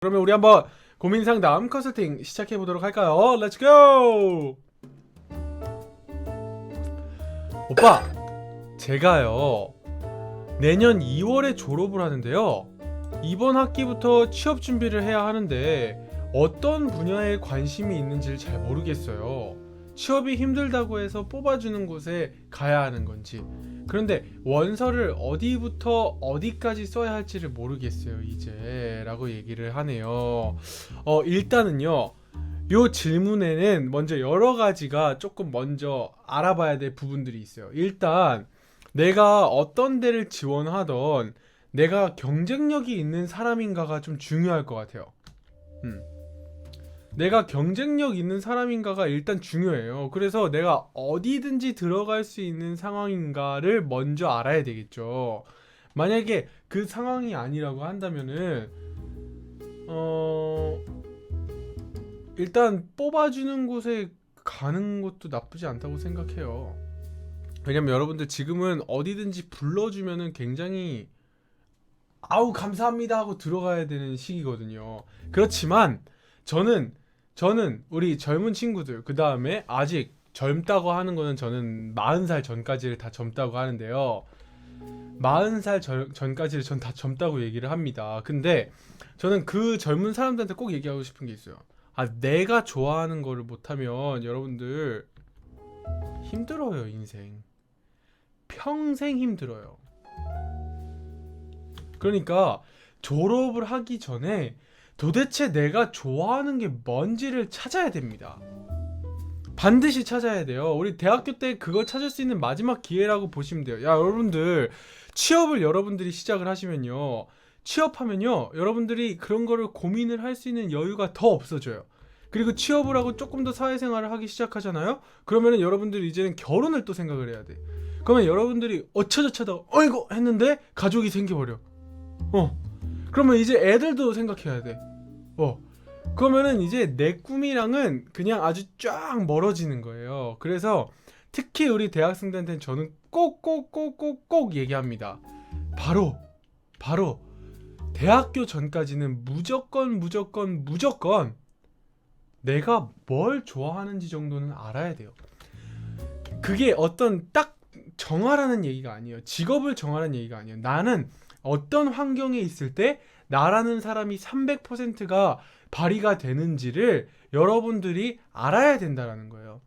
그러면 우리 한번 고민 상담 컨설팅 시작해 보도록 할까요? 렛츠 고! 오빠, 제가요 내년 2월에 졸업을 하는데요. 이번 학기부터 취업 준비를 해야 하는데 어떤 분야에 관심이 있는지를 잘 모르겠어요. 취업이 힘들다고 해서 뽑아주는 곳에 가야 하는 건지, 그런데 원서를 어디부터 어디까지 써야 할지를 모르겠어요 이제 라고 얘기를 하네요. 일단은요, 요 질문에는 먼저 여러 가지가 조금 먼저 알아봐야 될 부분들이 있어요. 일단 내가 어떤 데를 지원하던 내가 경쟁력이 있는 사람인가가 좀 중요할 것 같아요. 내가 경쟁력 있는 사람인가가 일단 중요해요. 그래서 내가 어디든지 들어갈 수 있는 상황인가를 먼저 알아야 되겠죠. 만약에 그 상황이 아니라고 한다면은 일단 뽑아주는 곳에 가는 것도 나쁘지 않다고 생각해요. 왜냐면 여러분들 지금은 어디든지 불러주면은 굉장히 아우 감사합니다 하고 들어가야 되는 시기거든요. 그렇지만 저는 우리 젊은 친구들, 그 다음에 아직 젊다고 하는 거는 저는 40살 전까지를 다 젊다고 하는데요. 40살 전까지를 전 다 젊다고 얘기를 합니다. 근데 저는 그 젊은 사람들한테 꼭 얘기하고 싶은 게 있어요. 내가 좋아하는 거를 못하면 여러분들 힘들어요, 인생. 평생 힘들어요. 그러니까 졸업을 하기 전에 도대체 내가 좋아하는 게 뭔지를 찾아야 됩니다. 반드시 찾아야 돼요. 우리 대학교 때 그걸 찾을 수 있는 마지막 기회라고 보시면 돼요. 야, 여러분들 취업을 여러분들이 시작을 하시면요, 취업하면요 여러분들이 그런 거를 고민을 할 수 있는 여유가 더 없어져요. 그리고 취업을 하고 조금 더 사회생활을 하기 시작하잖아요. 그러면은 여러분들이 이제는 결혼을 또 생각을 해야 돼. 그러면 여러분들이 어쩌저쩌다 어이구 했는데 가족이 생겨버려. 그러면 이제 애들도 생각해야 돼. 그러면은 이제 내 꿈이랑은 그냥 아주 쫙 멀어지는 거예요. 그래서 특히 우리 대학생들한테는 저는 꼭 얘기합니다. 바로 대학교 전까지는 무조건 내가 뭘 좋아하는지 정도는 알아야 돼요. 그게 어떤 딱 정하라는 얘기가 아니에요. 직업을 정하라는 얘기가 아니에요. 나는 어떤 환경에 있을 때 나라는 사람이 300%가 발휘가 되는지를 여러분들이 알아야 된다는 거예요.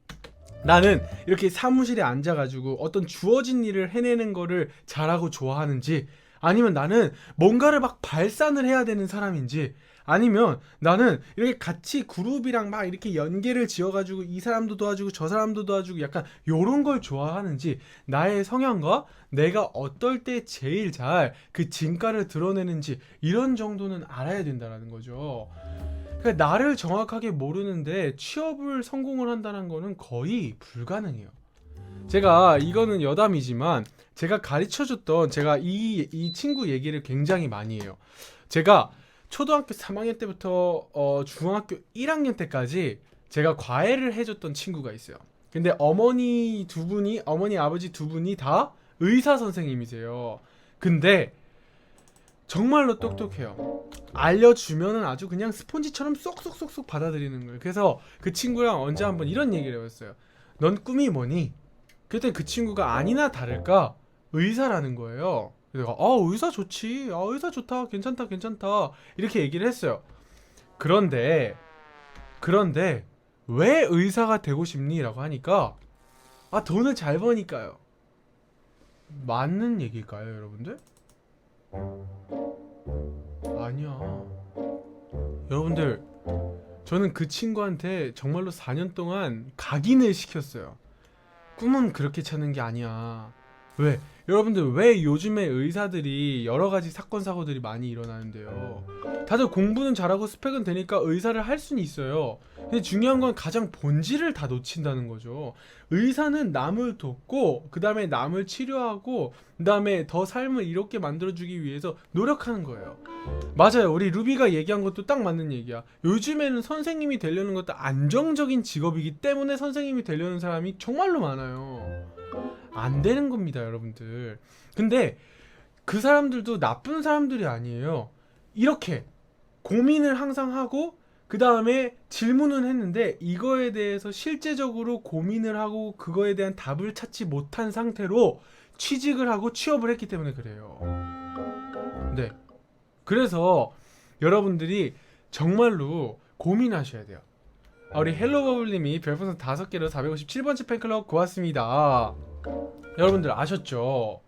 나는 이렇게 사무실에 앉아가지고 어떤 주어진 일을 해내는 거를 잘하고 좋아하는지, 아니면 나는 뭔가를 막 발산을 해야 되는 사람인지, 아니면 나는 이렇게 같이 그룹이랑 막 이렇게 연계를 지어가지고 이 사람도 도와주고 저 사람도 도와주고 약간 요런 걸 좋아하는지, 나의 성향과 내가 어떨 때 제일 잘 그 진가를 드러내는지 이런 정도는 알아야 된다는 거죠. 그러니까 나를 정확하게 모르는데 취업을 성공을 한다는 거는 거의 불가능해요. 제가 이거는 여담이지만 제가 가르쳐줬던, 제가 이 친구 얘기를 굉장히 많이 해요. 제가 초등학교 3학년 때부터 중학교 1학년 때까지 제가 과외를 해줬던 친구가 있어요. 근데 어머니 아버지 두 분이 다 의사 선생님이세요. 근데 정말로 똑똑해요. 알려주면은 아주 그냥 스폰지처럼 쏙쏙쏙쏙 받아들이는 거예요. 그래서 그 친구랑 언제 한번 이런 얘기를 해봤어요. 넌 꿈이 뭐니? 그때 그 친구가 아니나 다를까 의사라는 거예요. 그래서 의사 좋지, 의사 좋다, 괜찮다 이렇게 얘기를 했어요. 그런데 왜 의사가 되고 싶니? 라고 하니까 돈을 잘 버니까요. 맞는 얘기일까요, 여러분들? 아니야. 여러분들, 저는 그 친구한테 정말로 4년 동안 각인을 시켰어요. 꿈은 그렇게 찾는 게 아니야. 왜? 여러분들, 왜 요즘에 의사들이 여러 가지 사건 사고들이 많이 일어나는데요? 다들 공부는 잘하고 스펙은 되니까 의사를 할 수는 있어요. 근데 중요한 건 가장 본질을 다 놓친다는 거죠. 의사는 남을 돕고, 그 다음에 남을 치료하고, 그 다음에 더 삶을 이롭게 만들어주기 위해서 노력하는 거예요. 맞아요. 우리 루비가 얘기한 것도 딱 맞는 얘기야. 요즘에는 선생님이 되려는 것도 안정적인 직업이기 때문에 선생님이 되려는 사람이 정말로 많아요. 안 되는 겁니다, 여러분들. 근데 그 사람들도 나쁜 사람들이 아니에요. 이렇게 고민을 항상 하고 그 다음에 질문은 했는데 이거에 대해서 실제적으로 고민을 하고 그거에 대한 답을 찾지 못한 상태로 취직을 하고 취업을 했기 때문에 그래요. 네. 그래서 여러분들이 정말로 고민하셔야 돼요. 우리 헬로버블님이 별풍선 5개로 457번째 팬클럽 고맙습니다. 여러분들 아셨죠?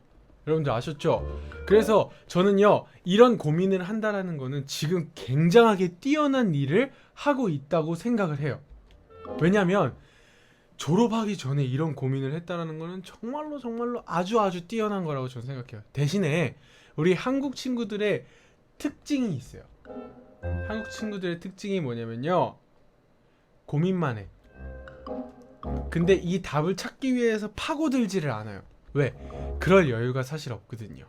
그래서 저는요, 이런 고민을 한다라는 거는 지금 굉장하게 뛰어난 일을 하고 있다고 생각을 해요. 왜냐면 졸업하기 전에 이런 고민을 했다라는 거는 정말로 아주 뛰어난 거라고 저는 생각해요. 대신에 우리 한국 친구들의 특징이 있어요. 한국 친구들의 특징이 뭐냐면요, 고민만 해. 근데 이 답을 찾기 위해서 파고들지를 않아요. 왜? 그럴 여유가 사실 없거든요.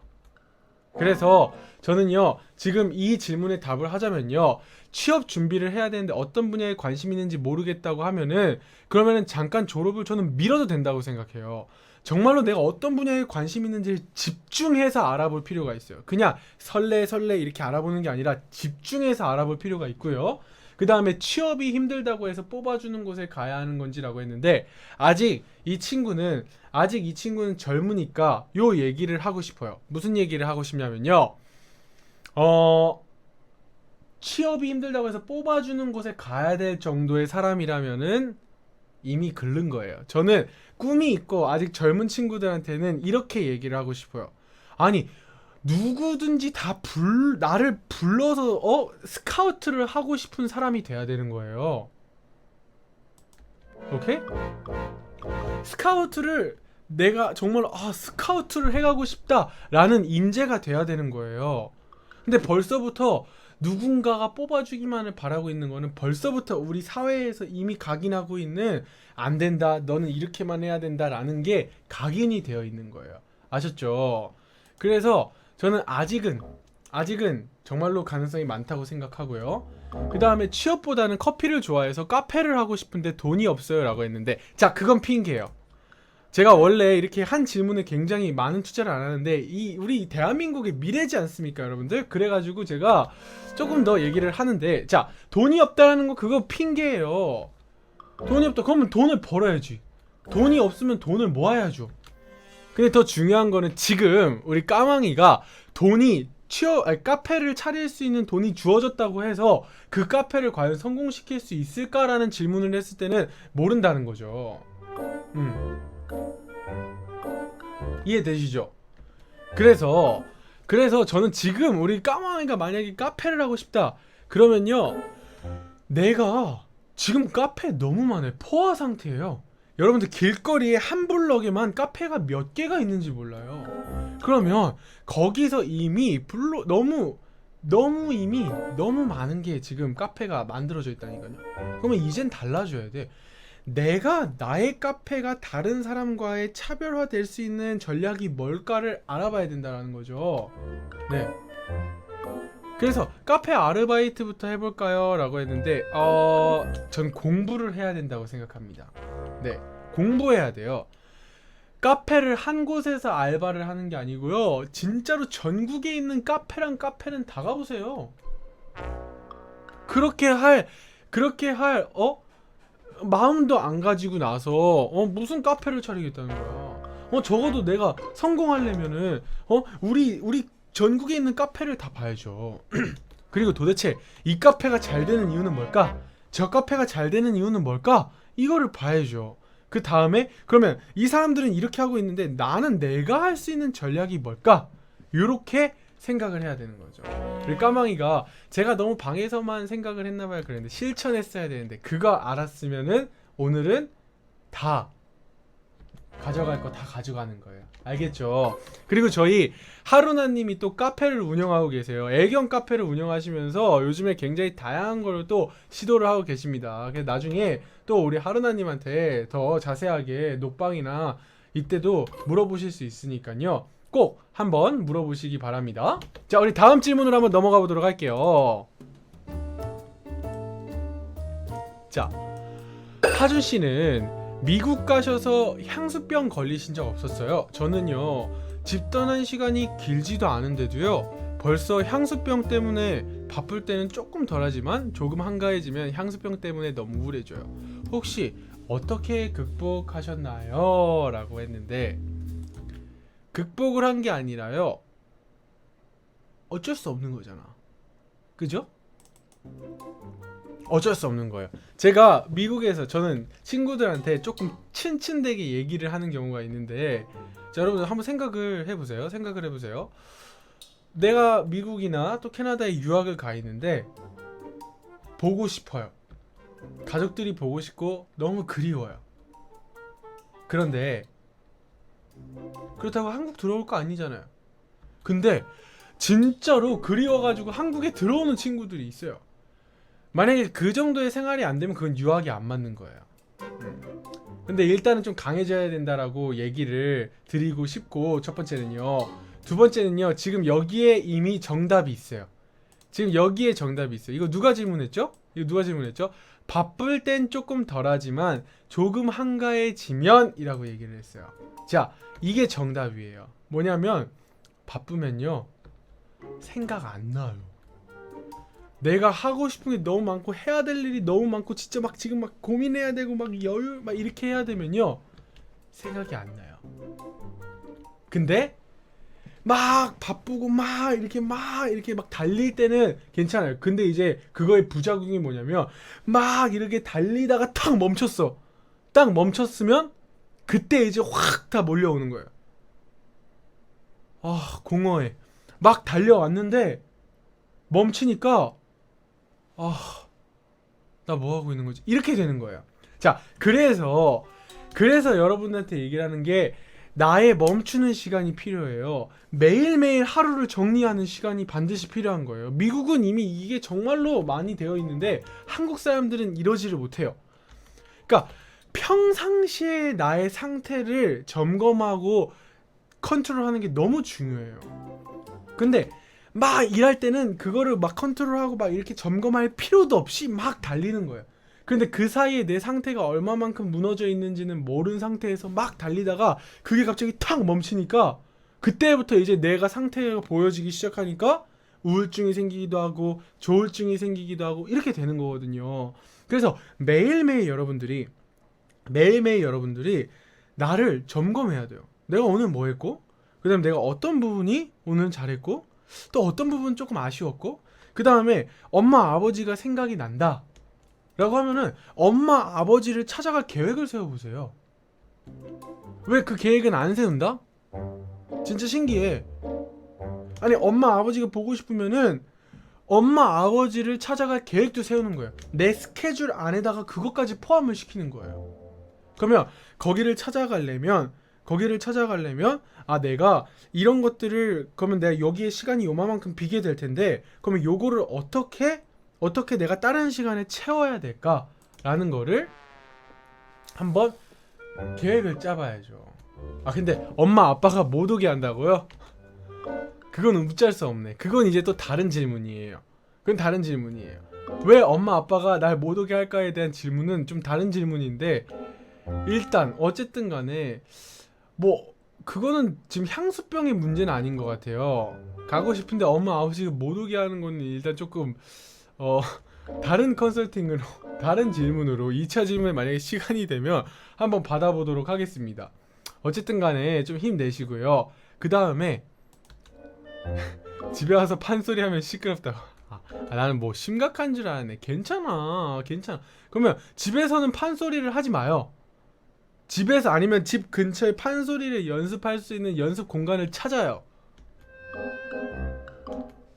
그래서 저는요, 지금 이 질문에 답을 하자면요, 취업 준비를 해야 되는데 어떤 분야에 관심 있는지 모르겠다고 하면은, 그러면은 잠깐 졸업을 저는 미뤄도 된다고 생각해요. 정말로 내가 어떤 분야에 관심 있는지 집중해서 알아볼 필요가 있어요. 그냥 설레 이렇게 알아보는 게 아니라 집중해서 알아볼 필요가 있고요. 그 다음에 취업이 힘들다고 해서 뽑아주는 곳에 가야 하는 건지라고 했는데, 아직 이 친구는 젊으니까 요 얘기를 하고 싶어요. 무슨 얘기를 하고 싶냐면요, 취업이 힘들다고 해서 뽑아주는 곳에 가야 될 정도의 사람이라면은 이미 글른 거예요. 저는 꿈이 있고 아직 젊은 친구들한테는 이렇게 얘기를 하고 싶어요. 아니, 누구든지 다 나를 불러서 스카우트를 하고 싶은 사람이 돼야 되는 거예요. 오케이? 스카우트를 내가 정말 스카우트를 해가고 싶다라는 인재가 돼야 되는 거예요. 근데 벌써부터 누군가가 뽑아주기만을 바라고 있는 거는 벌써부터 우리 사회에서 이미 각인하고 있는 안 된다, 너는 이렇게만 해야 된다라는 게 각인이 되어 있는 거예요. 아셨죠? 그래서 저는 아직은 정말로 가능성이 많다고 생각하고요. 그 다음에 취업보다는 커피를 좋아해서 카페를 하고 싶은데 돈이 없어요 라고 했는데, 자, 그건 핑계예요. 제가 원래 이렇게 한 질문에 굉장히 많은 투자를 안 하는데 우리 대한민국의 미래지 않습니까, 여러분들? 그래가지고 제가 조금 더 얘기를 하는데, 자, 돈이 없다라는 거 그거 핑계예요. 돈이 없다 그러면 돈을 벌어야지. 돈이 없으면 돈을 모아야죠. 근데 더 중요한 거는 지금 우리 까망이가 카페를 차릴 수 있는 돈이 주어졌다고 해서 그 카페를 과연 성공시킬 수 있을까라는 질문을 했을 때는 모른다는 거죠. 이해되시죠? 그래서 저는 지금 우리 까망이가 만약에 카페를 하고 싶다 그러면요, 내가 지금 카페 너무 많아요. 포화 상태예요. 여러분들 길거리에 한 블럭에만 카페가 몇 개가 있는지 몰라요. 그러면 거기서 이미 너무 많은 게 지금 카페가 만들어져 있다니까요. 그러면 이젠 달라져야 돼. 나의 카페가 다른 사람과의 차별화될 수 있는 전략이 뭘까를 알아봐야 된다는 거죠. 네. 그래서 카페 아르바이트부터 해볼까요? 라고 했는데 전 공부를 해야 된다고 생각합니다. 네, 공부해야 돼요. 카페를 한 곳에서 알바를 하는 게 아니고요, 진짜로 전국에 있는 카페는 다 가보세요. 그렇게 할 마음도 안 가지고 나서 무슨 카페를 차리겠다는 거야. 적어도 내가 성공하려면은 우리 전국에 있는 카페를 다 봐야죠. 그리고 도대체 이 카페가 잘 되는 이유는 뭘까? 저 카페가 잘 되는 이유는 뭘까? 이거를 봐야죠. 그 다음에 그러면 이 사람들은 이렇게 하고 있는데 나는 내가 할 수 있는 전략이 뭘까? 이렇게 생각을 해야 되는 거죠. 우리 까망이가 제가 너무 방에서만 생각을 했나봐요. 그랬는데 실천했어야 되는데, 그거 알았으면은 오늘은 다 가져갈 거 다 가져가는 거예요. 알겠죠? 그리고 저희 하루나님이 또 카페를 운영하고 계세요. 애견 카페를 운영하시면서 요즘에 굉장히 다양한 걸 또 시도를 하고 계십니다. 그래서 나중에 또 우리 하루나님한테 더 자세하게 녹방이나 이때도 물어보실 수 있으니까요, 꼭 한번 물어보시기 바랍니다. 자, 우리 다음 질문으로 한번 넘어가 보도록 할게요. 자, 하준씨는 미국 가셔서 향수병 걸리신 적 없었어요? 저는요, 집 떠난 시간이 길지도 않은데도요, 벌써 향수병 때문에 바쁠 때는 조금 덜하지만 조금 한가해지면 향수병 때문에 너무 우울해져요. 혹시 어떻게 극복하셨나요? 라고 했는데, 극복을 한 게 아니라요, 어쩔 수 없는 거잖아. 그죠? 어쩔 수 없는 거예요. 제가 미국에서 저는 친구들한테 조금 친친되게 얘기를 하는 경우가 있는데, 자, 여러분들 한번 생각을 해보세요. 내가 미국이나 또 캐나다에 유학을 가 있는데 보고 싶어요. 가족들이 보고 싶고 너무 그리워요. 그런데 그렇다고 한국 들어올 거 아니잖아요. 근데 진짜로 그리워가지고 한국에 들어오는 친구들이 있어요. 만약에 그 정도의 생활이 안 되면 그건 유학이 안 맞는 거예요. 근데 일단은 좀 강해져야 된다라고 얘기를 드리고 싶고, 첫 번째는요. 두 번째는요, 지금 여기에 이미 정답이 있어요. 지금 여기에 정답이 있어요. 이거 누가 질문했죠? 바쁠 땐 조금 덜하지만 조금 한가해지면 이라고 얘기를 했어요. 자, 이게 정답이에요. 뭐냐면 바쁘면요, 생각 안 나요. 내가 하고 싶은 게 너무 많고 해야 될 일이 너무 많고 진짜 막 지금 막 고민해야 되고 막 여유 막 이렇게 해야 되면요, 생각이 안 나요. 근데 막 바쁘고 막 이렇게 막 달릴 때는 괜찮아요. 근데 이제 그거의 부작용이 뭐냐면, 막 이렇게 달리다가 탁 멈췄어. 딱 멈췄으면 그때 이제 확 다 몰려오는 거예요. 아, 공허해. 막 달려왔는데 멈추니까, 아, 나 뭐 하고 있는 거지? 이렇게 되는 거예요. 자, 그래서 여러분한테 얘기를 하는 게, 나의 멈추는 시간이 필요해요. 매일매일 하루를 정리하는 시간이 반드시 필요한 거예요. 미국은 이미 이게 정말로 많이 되어 있는데 한국 사람들은 이러지를 못해요. 그러니까 평상시에 나의 상태를 점검하고 컨트롤하는 게 너무 중요해요. 근데 막 일할 때는 그거를 막 컨트롤하고 막 이렇게 점검할 필요도 없이 막 달리는 거예요. 근데 그 사이에 내 상태가 얼마만큼 무너져 있는지는 모르는 상태에서 막 달리다가 그게 갑자기 탁 멈추니까, 그때부터 이제 내가 상태가 보여지기 시작하니까 우울증이 생기기도 하고 조울증이 생기기도 하고 이렇게 되는 거거든요. 그래서 매일매일 여러분들이 나를 점검해야 돼요. 내가 오늘 뭐 했고, 그 다음에 내가 어떤 부분이 오늘 잘했고, 또 어떤 부분은 조금 아쉬웠고, 그 다음에 엄마 아버지가 생각이 난다 라고 하면은 엄마 아버지를 찾아갈 계획을 세워보세요. 왜 그 계획은 안 세운다? 진짜 신기해. 아니, 엄마 아버지가 보고 싶으면은 엄마 아버지를 찾아갈 계획도 세우는 거예요. 내 스케줄 안에다가 그것까지 포함을 시키는 거예요. 그러면 거기를 찾아가려면 아, 내가 이런 것들을, 그러면 내가 여기에 시간이 요만큼 비게 될 텐데, 그러면 요거를 어떻게 내가 다른 시간에 채워야 될까라는 거를 한번 계획을 짜봐야죠. 아, 근데 엄마 아빠가 못 오게 한다고요? 그건 웃잘 수 없네. 그건 이제 또 다른 질문이에요. 왜 엄마 아빠가 날 못 오게 할까에 대한 질문은 좀 다른 질문인데, 일단 어쨌든 간에 뭐 그거는 지금 향수병의 문제는 아닌 것 같아요. 가고 싶은데 엄마 아버지가 못 오게 하는 건 일단 조금 다른 컨설팅으로 다른 질문으로 2차 질문에 만약에 시간이 되면 한번 받아보도록 하겠습니다. 어쨌든 간에 좀 힘내시고요. 그 다음에 집에 와서 판소리 하면 시끄럽다고. 나는 뭐 심각한 줄 알았네. 괜찮아. 그러면 집에서는 판소리를 하지 마요. 집에서, 아니면 집 근처에 판소리를 연습할 수 있는 연습 공간을 찾아요.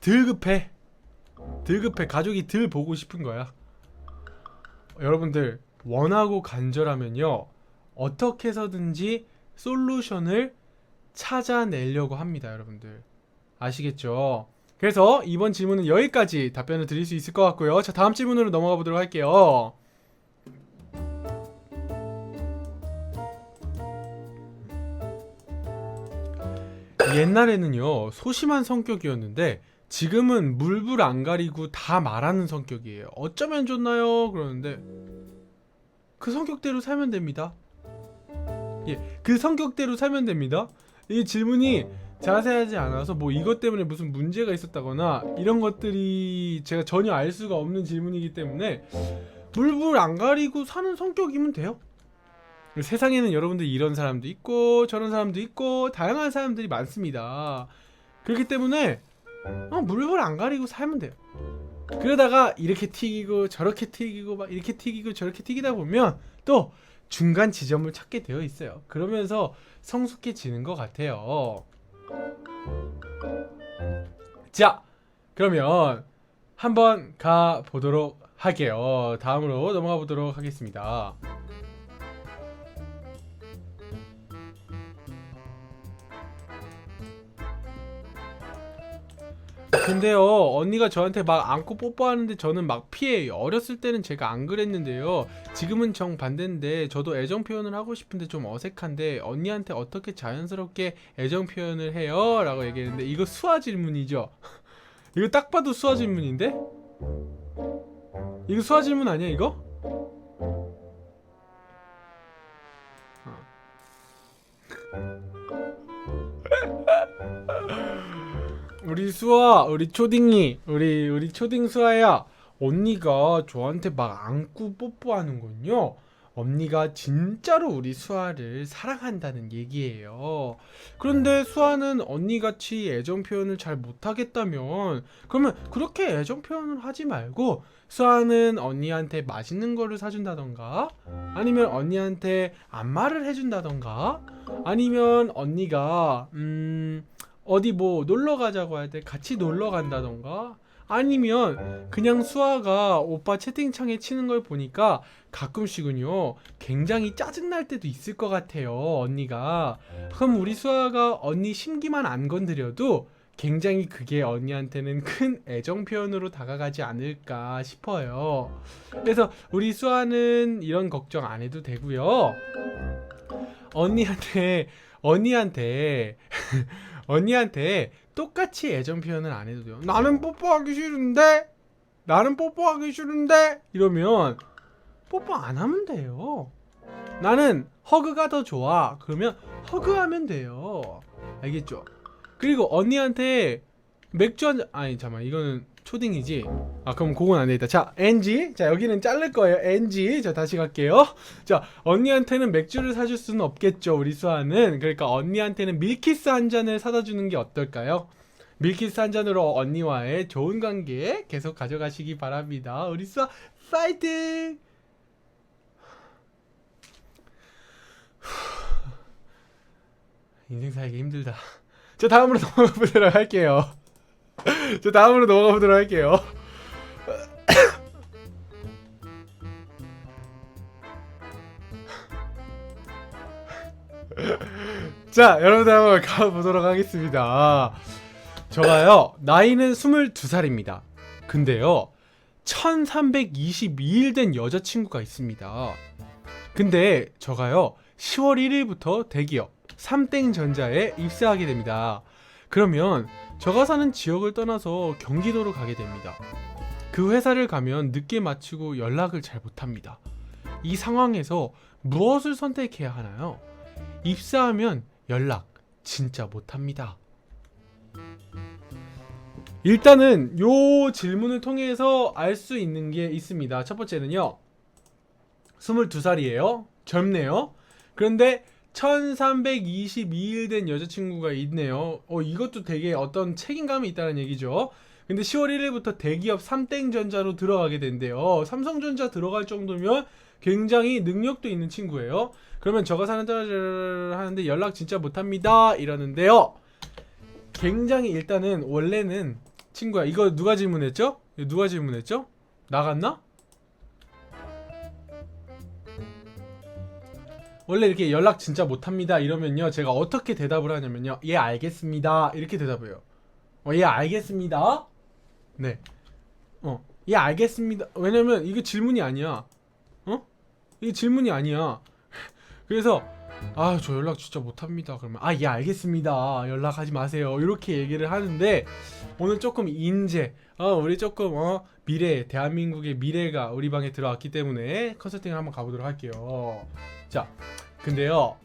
덜 급해. 가족이 덜 보고 싶은 거야. 여러분들 원하고 간절하면요, 어떻게 해서든지 솔루션을 찾아내려고 합니다. 여러분들 아시겠죠? 그래서 이번 질문은 여기까지 답변을 드릴 수 있을 것 같고요. 자, 다음 질문으로 넘어가 보도록 할게요. 옛날에는요, 소심한 성격이었는데 지금은 물불 안 가리고 다 말하는 성격이에요. 어쩌면 좋나요? 그러는데 그 성격대로 살면 됩니다. 그 성격대로 살면 됩니다. 이 질문이 자세하지 않아서 뭐 이것 때문에 무슨 문제가 있었다거나 이런 것들이 제가 전혀 알 수가 없는 질문이기 때문에 물불 안 가리고 사는 성격이면 돼요. 세상에는 여러분들 이런 사람도 있고 저런 사람도 있고 다양한 사람들이 많습니다. 그렇기 때문에 물불 안 가리고 살면 돼요. 그러다가 이렇게 튀기고 저렇게 튀기고 막 이렇게 튀기고 저렇게 튀기다 보면 또 중간 지점을 찾게 되어 있어요. 그러면서 성숙해지는 것 같아요. 자, 그러면 한번 가 보도록 할게요. 다음으로 넘어가 보도록 하겠습니다. 근데요, 언니가 저한테 막 안고 뽀뽀하는데 저는 막 피해요. 어렸을 때는 제가 안 그랬는데요, 지금은 정반대인데 저도 애정 표현을 하고 싶은데 좀 어색한데 언니한테 어떻게 자연스럽게 애정 표현을 해요? 라고 얘기했는데 이거 수화 질문이죠? 이거 딱 봐도 수화 질문인데? 이거 수화 질문 아니야 이거? 우리 수아, 우리 초딩이, 우리 초딩 수아야, 언니가 저한테 막 안고 뽀뽀하는군요. 언니가 진짜로 우리 수아를 사랑한다는 얘기예요. 그런데 수아는 언니같이 애정 표현을 잘 못하겠다면, 그러면 그렇게 애정 표현을 하지 말고 수아는 언니한테 맛있는 거를 사준다던가, 아니면 언니한테 안마를 해준다던가, 아니면 언니가 어디 뭐 놀러 가자고 할 때 같이 놀러 간다던가, 아니면 그냥 수아가 오빠 채팅창에 치는 걸 보니까 가끔씩은요 굉장히 짜증날 때도 있을 것 같아요, 언니가. 그럼 우리 수아가 언니 심기만 안 건드려도 굉장히 그게 언니한테는 큰 애정 표현으로 다가가지 않을까 싶어요. 그래서 우리 수아는 이런 걱정 안 해도 되고요. 언니한테 언니한테 똑같이 애정 표현을 안 해도 돼요. 나는 뽀뽀하기 싫은데? 나는 뽀뽀하기 싫은데? 이러면 뽀뽀 안 하면 돼요. 나는 허그가 더 좋아. 그러면 허그하면 돼요. 알겠죠? 그리고 언니한테 맥주 한 잔, 아니 잠깐만, 이거는 초딩이지? 아, 그럼 그건 안 되겠다. 자, NG. 자, 여기는 자를 거예요. NG. 자, 다시 갈게요. 자, 언니한테는 맥주를 사줄 수는 없겠죠, 우리 수아는. 그러니까 언니한테는 밀키스 한 잔을 사다 주는 게 어떨까요? 밀키스 한 잔으로 언니와의 좋은 관계 계속 가져가시기 바랍니다. 우리 수아 파이팅! 인생 살기 힘들다. 자, 다음으로 넘어가 보도록 할게요. 자, 다음으로 넘어가 보도록 할게요. 자, 여러분들 한번 가보도록 하겠습니다. 저가요, 나이는 22살입니다. 근데요, 1322일 된 여자친구가 있습니다. 근데 저가요, 10월 1일부터 대기업 삼땡전자에 입사하게 됩니다. 그러면 저가 사는 지역을 떠나서 경기도로 가게 됩니다. 그 회사를 가면 늦게 마치고 연락을 잘 못합니다. 이 상황에서 무엇을 선택해야 하나요? 입사하면 연락 진짜 못합니다. 일단은 요 질문을 통해서 알 수 있는 게 있습니다. 첫 번째는요, 22살이에요. 젊네요. 그런데 1322일 된 여자친구가 있네요. 이것도 되게 어떤 책임감이 있다는 얘기죠. 근데 10월 1일부터 대기업 삼땡전자로 들어가게 된대요. 삼성전자 들어갈 정도면 굉장히 능력도 있는 친구예요. 그러면 저가 사는 떨어져를 하는데 연락 진짜 못합니다 이러는데요, 굉장히 일단은 원래는 친구야, 이거 누가 질문했죠? 나갔나? 원래 이렇게 연락 진짜 못합니다 이러면요, 제가 어떻게 대답을 하냐면요, 예 알겠습니다 이렇게 대답해요. 예 알겠습니다. 네. 예 알겠습니다. 왜냐면 이게 질문이 아니야. 이게 질문이 아니야. 그래서 저 연락 진짜 못합니다 그러면 예 알겠습니다, 연락하지 마세요 이렇게 얘기를 하는데, 오늘 조금 인재, 우리 조금 미래, 대한민국의 미래가 우리 방에 들어왔기 때문에 컨설팅을 한번 가보도록 할게요. 자, 근데요,